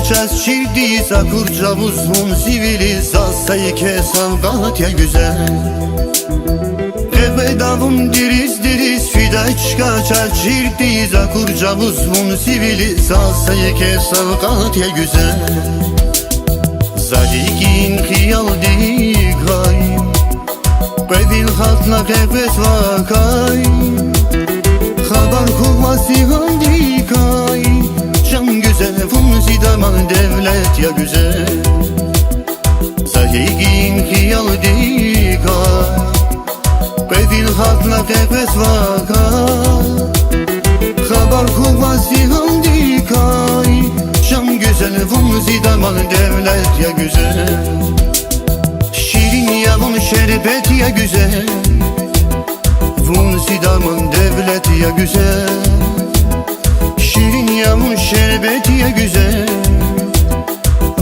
ças çirdi zakurca uzun sivilizasyayı kesalgat ya güzel. Bedavun diriz fidaçka ças çirdi zakurca uzun sivilizasyayı kesalgat ya güzel. Zadigin khiyal dikay Bedil hatla kefes vakay Haber kuvvasi handikay Can güzel funzi daman devlet ya güzel. Zadigin khiyal dikay Bedil hatla kefes vakay Haber kuvvasi handikay Can güzel funzi daman devlet ya güzel. Şirin yavun şerbet ya güzel. Funzi daman devlet ya güzel. Şirin yavun şerbet ya güzel.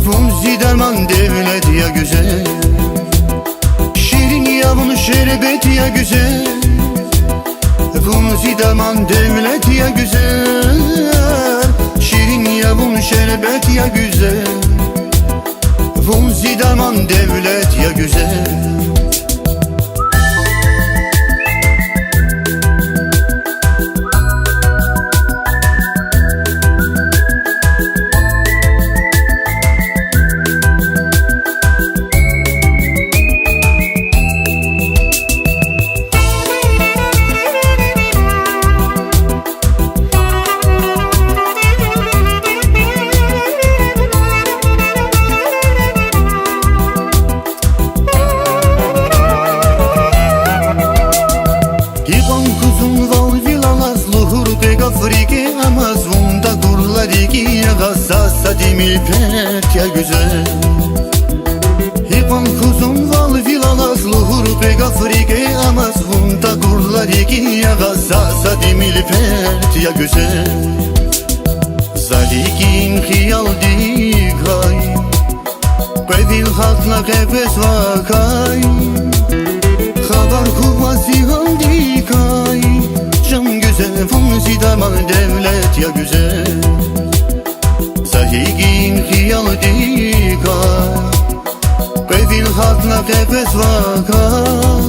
Funzi daman devlet ya güzel. Şirin yavun şerbet ya güzel. Funzi daman devlet ya güzel. Şirin yavun şerbet ya güzel. Funzi daman devlet ya güzel. Afrike Amazon'da gurlariki Gassasa dimilpet ya güzel. Hipan kuzum val vilalas luhur pek Afrike Amazon'da gurlariki Gassasa dimilpet ya güzel. Zalikin khiyal dikay Bedil hatla kefes vakay Haber kuvvasi handikay Can güzel funzi daman devlet ya güzel. Zahigin khiyal dikay Bedil hatla kefes vakay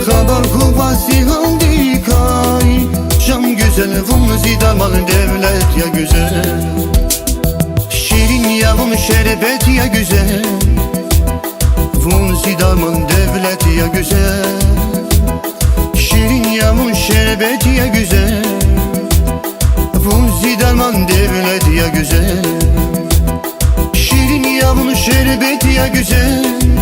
Haber kuvvasi handikay Can güzel funzi daman devlet ya güzel. Şirin yavun şerbet ya güzel. Funzi daman devlet ya güzel. Şirin yavun şerbet ya güzel. Funzi daman devlet ya güzel. Şirin yavun şerbet ya güzel.